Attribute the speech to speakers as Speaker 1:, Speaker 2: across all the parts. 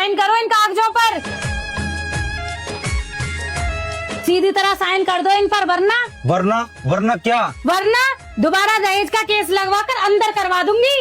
Speaker 1: Sign करो इन कागजों पर, सीधी तरह साइन कर दो इन पर, वरना
Speaker 2: वरना क्या?
Speaker 1: वरना दोबारा दहेज का केस लगवा कर अंदर करवा दूंगी।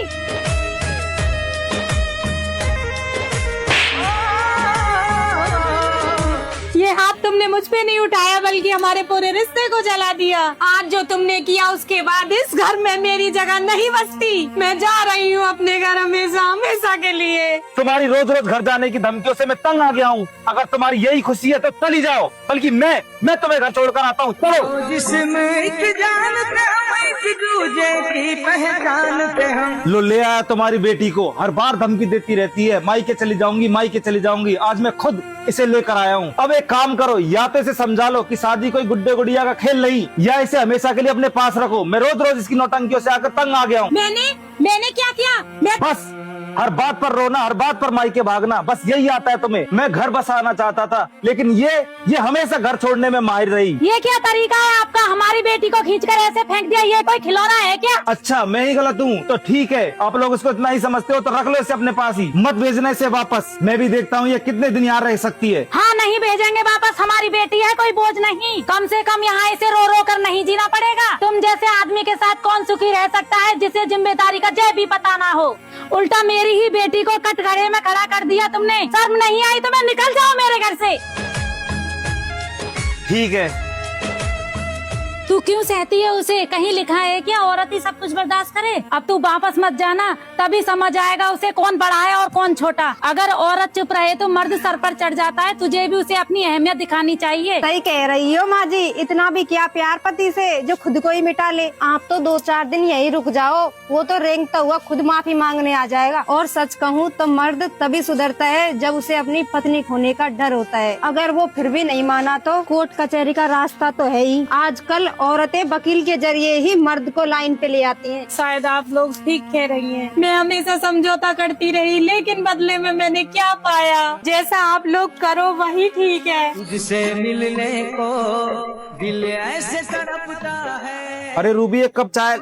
Speaker 1: ये हाथ तुमने मुझ पे नहीं उठाया बल्कि हमारे पूरे रिश्ते को जला दिया। आज जो तुमने किया उसके बाद इस घर में मेरी जगह नहीं बचती। मैं जा रही हूँ अपने घर हमेशा हमेशा के लिए।
Speaker 2: तुम्हारी रोज रोज घर जाने की धमकियों से मैं तंग आ गया हूँ। अगर तुम्हारी यही खुशी है तो चली जाओ, बल्कि मैं तुम्हें घर छोड़कर आता हूँ। चलो।
Speaker 3: जिसमें एक जान पे हम, एक दूजे की पहचान पे हम।
Speaker 2: लो ले आया तुम्हारी बेटी को, हर बार धमकी देती रहती है, मायके चली जाऊंगी मायके चली जाऊंगी। आज मैं खुद इसे लेकर आया हूँ। अब एक काम करो, या तो इसे समझा लो कि शादी कोई गुड्डे गुड़िया का खेल नहीं, या इसे हमेशा के लिए अपने पास रखो। मैं रोज रोज इसकी नौटंकियों से आकर तंग आ गया हूँ।
Speaker 1: मैंने क्या किया?
Speaker 2: बस हर बात पर रोना, हर बात पर मायके भागना, बस यही आता है तुम्हें। मैं घर बसाना चाहता था, लेकिन ये हमेशा घर छोड़ने में माहिर रही।
Speaker 1: ये क्या तरीका है आपका? हमारी बेटी को खींचकर ऐसे फेंक दिया, ये कोई खिलौना है क्या?
Speaker 2: अच्छा मैं ही गलत हूँ तो ठीक है, आप लोग इसको इतना ही समझते हो तो रख लो इसे अपने पास ही, मत भेजना इसे वापस। मैं भी देखता हूँ ये कितने दिन यहाँ रह सकती है।
Speaker 1: हाँ नहीं भेजेंगे वापस, हमारी बेटी है, कोई बोझ नहीं। कम से कम यहाँ इसे रो रो कर नहीं जीना पड़ेगा। तुम जैसे आदमी के साथ कौन सुखी रह सकता है जिसे जिम्मेदारी का जय भी पता ना हो। उल्टा मेरी ही बेटी को कटघरे में खड़ा कर दिया तुमने। शर्म नहीं आई तो मैं निकल जाओ मेरे घर से।
Speaker 2: ठीक है।
Speaker 1: तू क्यों सहती है उसे? कहीं लिखा है क्या औरत ही सब कुछ बर्दाश्त करे? अब तू वापस मत जाना, तभी समझ आएगा उसे कौन बड़ा है और कौन छोटा। अगर औरत चुप रहे तो मर्द सर पर चढ़ जाता है। तुझे भी उसे अपनी अहमियत दिखानी चाहिए।
Speaker 4: सही कह रही हो माँ जी, इतना भी क्या प्यार पति से जो खुद को ही मिटा ले। आप तो 2-4 दिन यही रुक जाओ, वो तो रेंगता हुआ खुद माफी मांगने आ जाएगा। और सच कहूँ तो मर्द तभी सुधरता है जब उसे अपनी पत्नी खोने का डर होता है। अगर वो फिर भी नहीं माना तो कोर्ट कचहरी का रास्ता तो है ही। आजकल औरतें वकील के जरिए ही मर्द को लाइन पे ले आती हैं।
Speaker 1: शायद आप लोग ठीक कह रही हैं। मैं हमेशा समझौता करती रही, लेकिन बदले में मैंने क्या पाया? जैसा आप लोग करो वही ठीक है।
Speaker 3: तुझसे मिलने को दिल ऐसे तड़पता है।
Speaker 2: अरे रूबी एक कप चाय।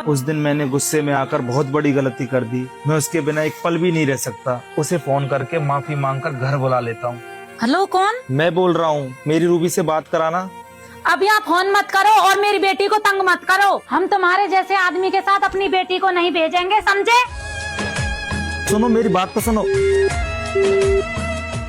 Speaker 2: उस दिन मैंने गुस्से में आकर बहुत बड़ी गलती कर दी। मैं उसके बिना एक पल भी नहीं रह सकता। उसे फोन करके माफी मांगकर घर बुला लेता हूँ।
Speaker 1: हेलो, कौन?
Speaker 2: मैं बोल रहा हूँ, मेरी रूबी से बात कराना।
Speaker 1: अभी आप फोन मत करो और मेरी बेटी को तंग मत करो। हम तुम्हारे जैसे आदमी के साथ अपनी बेटी को नहीं भेजेंगे, समझे?
Speaker 2: सुनो मेरी बात तो सुनो।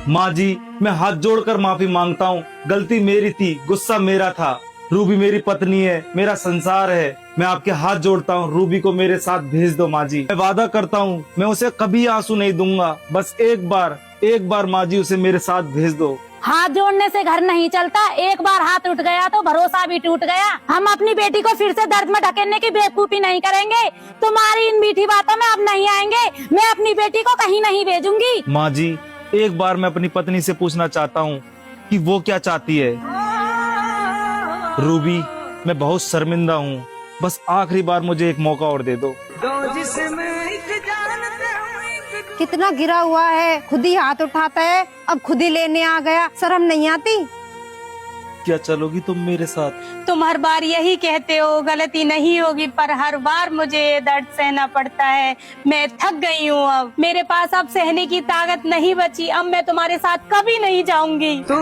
Speaker 2: माँ जी मैं हाथ जोड़कर माफी मांगता हूँ, गलती मेरी थी, गुस्सा मेरा था। रूबी मेरी पत्नी है, मेरा संसार है। मैं आपके हाथ जोड़ता हूँ, रूबी को मेरे साथ भेज दो माँ जी। मैं वादा करता हूँ मैं उसे कभी आंसू नहीं दूंगा। बस एक बार माँ जी उसे मेरे साथ भेज दो।
Speaker 1: हाथ जोड़ने से घर नहीं चलता, एक बार हाथ उठ गया तो भरोसा भी टूट गया। हम अपनी बेटी को फिर से दर्द में ढकेलने की बेवकूफी नहीं करेंगे। तुम्हारी इन मीठी बातों में अब नहीं आएंगे। मैं अपनी बेटी को कहीं नहीं भेजूंगी।
Speaker 2: माँ जी एक बार मैं अपनी पत्नी से पूछना चाहता हूँ कि वो क्या चाहती है। रूबी मैं बहुत शर्मिंदा हूँ, बस आखिरी बार मुझे एक मौका और दे दो।
Speaker 4: कितना गिरा हुआ है, खुद ही हाथ उठाता है, अब खुद ही लेने आ गया। शर्म नहीं आती?
Speaker 2: क्या चलोगी तुम मेरे साथ?
Speaker 1: तुम हर बार यही कहते हो गलती नहीं होगी, पर हर बार मुझे ये दर्द सहना पड़ता है। मैं थक गई हूँ, अब मेरे पास अब सहने की ताकत नहीं बची। अब मैं तुम्हारे साथ कभी नहीं जाऊंगी।
Speaker 3: तू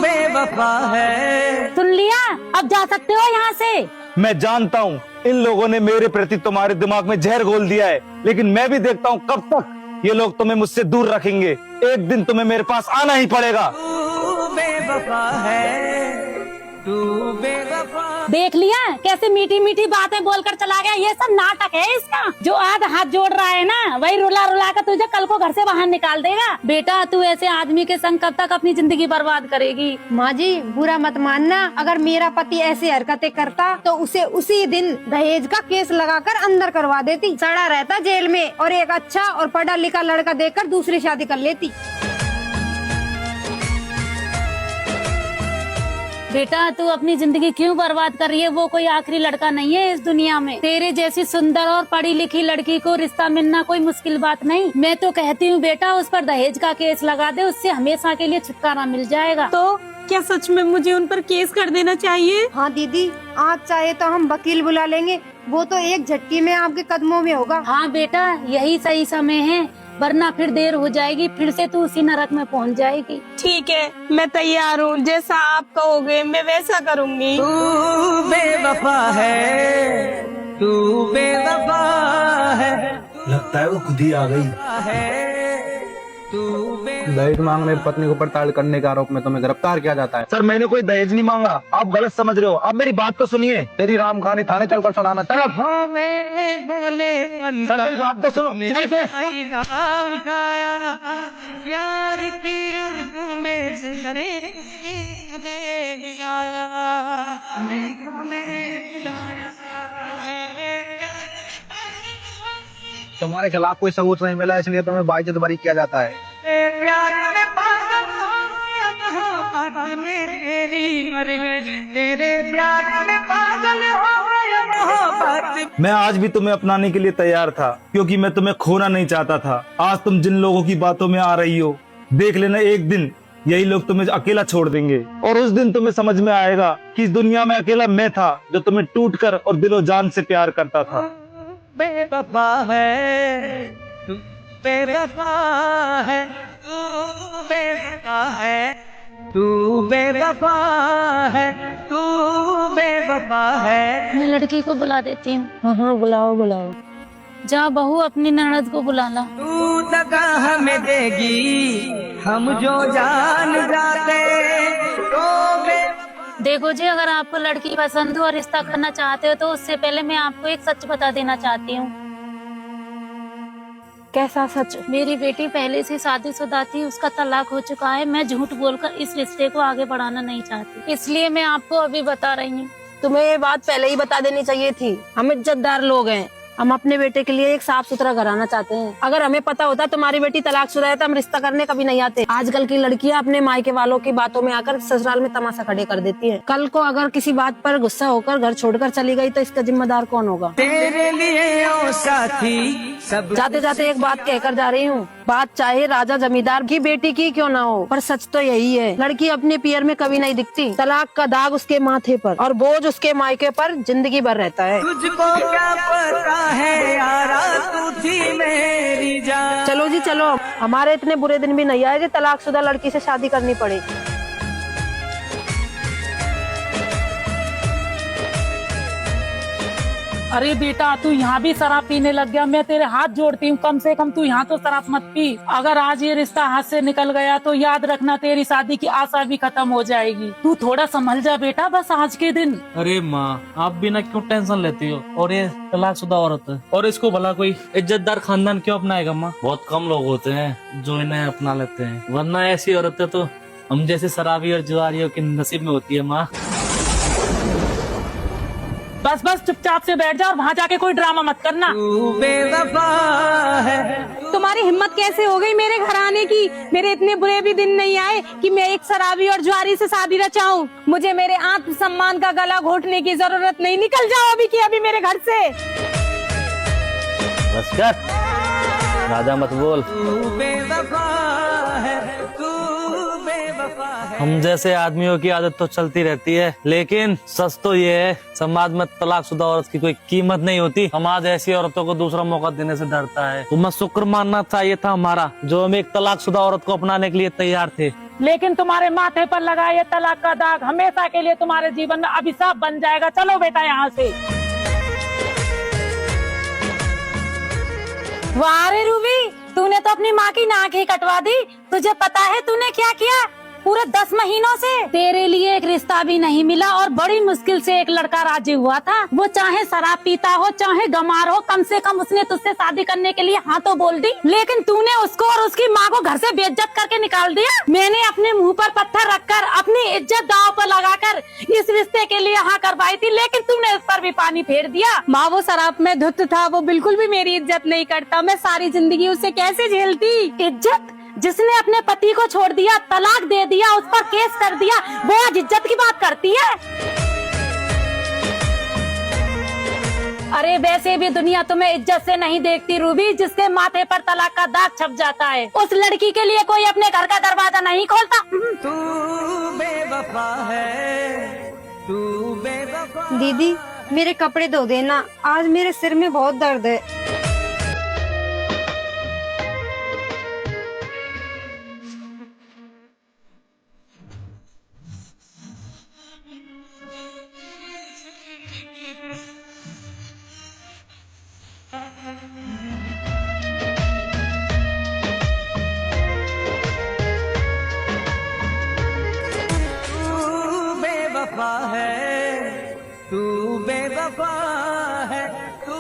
Speaker 3: बेवफा है।
Speaker 1: सुन लिया, अब जा सकते हो यहाँ से।
Speaker 2: मैं जानता हूँ इन लोगों ने मेरे प्रति तुम्हारे दिमाग में जहर घोल दिया है, लेकिन मैं भी देखता हूँ कब तक ये लोग तुम्हें मुझसे दूर रखेंगे। एक दिन तुम्हें मेरे पास आना ही पड़ेगा।
Speaker 3: तू बेवफा है, तू बेवफा।
Speaker 1: देख लिया कैसे मीठी मीठी बातें बोलकर चला गया। ये सब नाटक है इसका। जो आज हाथ जोड़ रहा है ना, वही रुला रुला कर तुझे कल को घर से बाहर निकाल देगा। बेटा तू ऐसे आदमी के संग कब तक अपनी जिंदगी बर्बाद करेगी?
Speaker 4: माँ जी बुरा मत मानना, अगर मेरा पति ऐसी हरकतें करता तो उसे उसी दिन दहेज का केस लगाकर अंदर करवा देती। सड़ा रहता जेल में और एक अच्छा और पढ़ा लिखा लड़का देखकर दूसरी शादी कर लेती।
Speaker 1: बेटा तू अपनी जिंदगी क्यों बर्बाद कर रही है? वो कोई आखिरी लड़का नहीं है इस दुनिया में। तेरे जैसी सुंदर और पढ़ी लिखी लड़की को रिश्ता मिलना कोई मुश्किल बात नहीं। मैं तो कहती हूँ बेटा उस पर दहेज का केस लगा दे, उससे हमेशा के लिए छुटकारा मिल जाएगा। तो क्या सच में मुझे उन पर केस कर देना चाहिए?
Speaker 4: हाँ दीदी, आप चाहे तो हम वकील बुला लेंगे, वो तो एक झटकी में आपके कदमों में होगा।
Speaker 1: हाँ बेटा यही सही समय है। वरना फिर देर हो जाएगी, फिर से तू उसी नरक में पहुंच जाएगी।
Speaker 5: ठीक है, मैं तैयार हूँ, जैसा आप कहोगे मैं वैसा करूँगी।
Speaker 3: तू बेवफा है, तू बेवफा है,
Speaker 2: लगता है वो खुद ही आ गई।
Speaker 6: दहेज मांगने पत्नी को प्रताड़ित करने के आरोप में तुम्हें गिरफ्तार किया जाता है।
Speaker 2: सर मैंने कोई दहेज नहीं मांगा, आप गलत समझ रहे हो। आप मेरी बात तो सुनिए।
Speaker 6: तेरी राम कहानी थाने चलकर सुनाना। चल अब।
Speaker 3: सर
Speaker 2: बात तो सुनो।
Speaker 3: प्यार की में से करे
Speaker 6: तुम्हारे खिलाफ कोई सबूत नहीं मिला, इसलिए तुम्हें बाइज्जत बरी किया जाता है।
Speaker 3: प्यार में पागल हो मेरी, तेरे प्यार में पागल हो।
Speaker 2: मैं आज भी तुम्हें अपनाने के लिए तैयार था, क्योंकि मैं तुम्हें खोना नहीं चाहता था। आज तुम जिन लोगों की बातों में आ रही हो, देख लेना एक दिन यही लोग तुम्हें अकेला छोड़ देंगे, और उस दिन तुम्हें समझ में आएगा कि इस दुनिया में अकेला मैं था जो तुम्हें टूटकर और दिलो जान से प्यार करता था।
Speaker 3: बेवफा है, तू बेवफा है, तू बेवफा है, तू बेवफा है, तू बेवफा है।
Speaker 1: मैं लड़की को बुला देती हूँ।
Speaker 5: हाँ, बुलाओ बुलाओ।
Speaker 1: जा बहू, अपनी ननद को बुला ला।
Speaker 3: तू दगा हमें देगी, हम जो जान जाते तो
Speaker 1: देखो जी, अगर आपको लड़की पसंद हो और रिश्ता करना चाहते हो तो उससे पहले मैं आपको एक सच बता देना चाहती हूँ।
Speaker 5: कैसा सच?
Speaker 1: मेरी बेटी पहले से शादीशुदा थी, उसका तलाक हो चुका है। मैं झूठ बोलकर इस रिश्ते को आगे बढ़ाना नहीं चाहती, इसलिए मैं आपको अभी बता रही हूँ।
Speaker 5: तुम्हें ये बात पहले ही बता देनी चाहिए थी। हम इज्जतदार लोग हैं, हम अपने बेटे के लिए एक साफ सुथरा घराना चाहते हैं। अगर हमें पता होता तुम्हारी बेटी तलाकशुदा है तो हम रिश्ता करने कभी नहीं आते। आजकल की लड़कियां अपने मायके वालों की बातों में आकर ससुराल में तमाशा खड़े कर देती हैं। कल को अगर किसी बात पर गुस्सा होकर घर छोड़कर चली गई तो इसका जिम्मेदार कौन होगा?
Speaker 3: तेरे लिए ओ साथी सब।
Speaker 5: जाते जाते एक बात कहकर जा रही हूँ, बात चाहे राजा जमींदार की बेटी की क्यों ना हो, पर सच तो यही है, लड़की अपने पियर में कभी नहीं दिखती। तलाक का दाग उसके माथे पर और बोझ उसके मायके पर जिंदगी भर रहता है।
Speaker 3: तुझको क्या पता है यारा, तू थी मेरी जान।
Speaker 5: चलो जी चलो, हमारे इतने बुरे दिन भी नहीं आए जो तलाकशुदा लड़की से शादी करनी पड़ेगी।
Speaker 7: अरे बेटा, तू यहाँ भी शराब पीने लग गया। मैं तेरे हाथ जोड़ती हूँ, कम से कम तू यहाँ तो शराब मत पी। अगर आज ये रिश्ता हाथ से निकल गया तो याद रखना तेरी शादी की आशा भी खत्म हो जाएगी। तू थोड़ा संभल जा बेटा, बस आज के दिन।
Speaker 8: अरे माँ, आप बिना क्यों टेंशन लेती हो? और ये तलाकशुदा औरत है, और इसको भला कोई इज्जतदार खानदान क्यों अपनाएगा माँ? बहुत कम लोग होते हैं जो इन्हें अपना लेते हैं, वरना ऐसी औरतें तो हम जैसे शराबी और जुआरियों के नसीब में होती है माँ।
Speaker 7: बस बस चुपचाप से बैठ जा और वहाँ जाके कोई ड्रामा मत करना।
Speaker 3: तू बेवफा है।
Speaker 5: तुम्हारी हिम्मत कैसे हो गई मेरे घर आने की? मेरे इतने बुरे भी दिन नहीं आए कि मैं एक शराबी और जुआरी से शादी रचाऊं। मुझे मेरे आत्मसम्मान का गला घोटने की जरूरत नहीं। निकल जाओ अभी की अभी मेरे घर से।
Speaker 8: बस कर, राजा मत बोल।
Speaker 3: तू बेवफा है, तू बेवफा है।
Speaker 8: हम जैसे आदमियों की आदत तो चलती रहती है, लेकिन सच तो ये है, समाज में तलाकशुदा औरत की कोई कीमत नहीं होती। समाज ऐसी औरतों को दूसरा मौका देने से डरता है। तुम्हें शुक्र मानना चाहिए था हमारा, जो हम एक तलाकशुदा औरत को अपनाने के लिए तैयार थे।
Speaker 7: लेकिन तुम्हारे माथे पर लगा ये तलाक का दाग हमेशा के लिए तुम्हारे जीवन में अभिशाप बन जाएगा। चलो बेटा यहाँ से।
Speaker 1: वाह रे रूबी, तूने तो अपनी माँ की नाक ही कटवा दी। तुझे पता है तूने क्या किया? पूरे 10 महीनों से तेरे लिए एक रिश्ता भी नहीं मिला और बड़ी मुश्किल से एक लड़का राजी हुआ था। वो चाहे शराब पीता हो चाहे गंवार हो, कम से कम उसने तुझसे शादी करने के लिए हाँ तो बोल दी। लेकिन तूने उसको और उसकी माँ को घर से बेइज्जत करके निकाल दिया। मैंने अपने मुंह पर पत्थर रखकर अपनी इज्जत दांव पर लगाकर इस रिश्ते के लिए हाँ करवाई थी, लेकिन तूने उस पर भी पानी फेर दिया।
Speaker 5: माँ, वो शराब में धुत था, वो बिल्कुल भी मेरी इज्जत नहीं करता। मैं सारी जिंदगी उसे कैसे झेलती।
Speaker 1: इज्जत? जिसने अपने पति को छोड़ दिया, तलाक दे दिया, उस पर केस कर दिया, वो आज इज्जत की बात करती है? अरे वैसे भी दुनिया तुम्हें इज्जत से नहीं देखती रूबी। जिसके माथे पर तलाक का दाग छप जाता है, उस लड़की के लिए कोई अपने घर का दरवाजा नहीं खोलता।
Speaker 3: तू बेवफा है, तू बेवफा।
Speaker 4: दीदी, मेरे कपड़े धो देना, आज मेरे सिर में बहुत दर्द है।
Speaker 3: बेवफा है, तू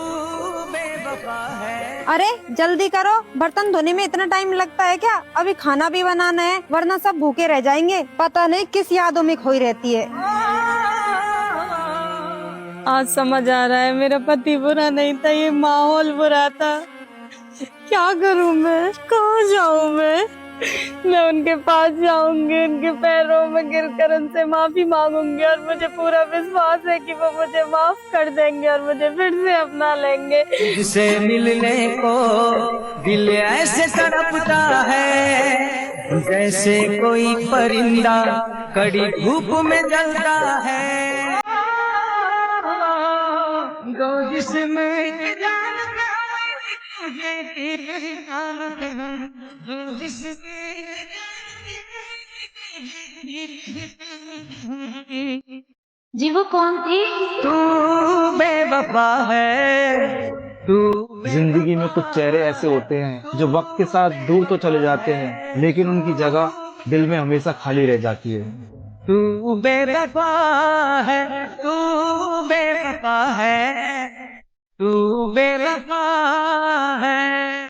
Speaker 3: बेवफा है।
Speaker 4: अरे जल्दी करो, बर्तन धोने में इतना टाइम लगता है क्या? अभी खाना भी बनाना है, वरना सब भूखे रह जाएंगे। पता नहीं किस यादों में खोई रहती है।
Speaker 5: आज समझ आ रहा है मेरा पति बुरा नहीं था, ये माहौल बुरा था। क्या करूं मैं, कहाँ जाऊं मैं उनके पास जाऊंगी, उनके पैरों में गिरकर उनसे माफी मांगूंगी और मुझे पूरा विश्वास है कि वो मुझे माफ कर देंगे और मुझे फिर से अपना लेंगे।
Speaker 3: तुझसे मिलने को दिल ऐसे तड़पता है, जैसे कोई परिंदा कड़ी धूप में जलता है। दो जिस्म
Speaker 1: जी वो कौन थी?
Speaker 3: तू बेवफा है, तू
Speaker 2: जिंदगी में कुछ चेहरे ऐसे होते हैं जो वक्त के साथ दूर तो चले जाते हैं, लेकिन उनकी जगह दिल में हमेशा खाली रह जाती है।
Speaker 3: तू बेवफा है, तू बेवफा है, तू बेवफा है।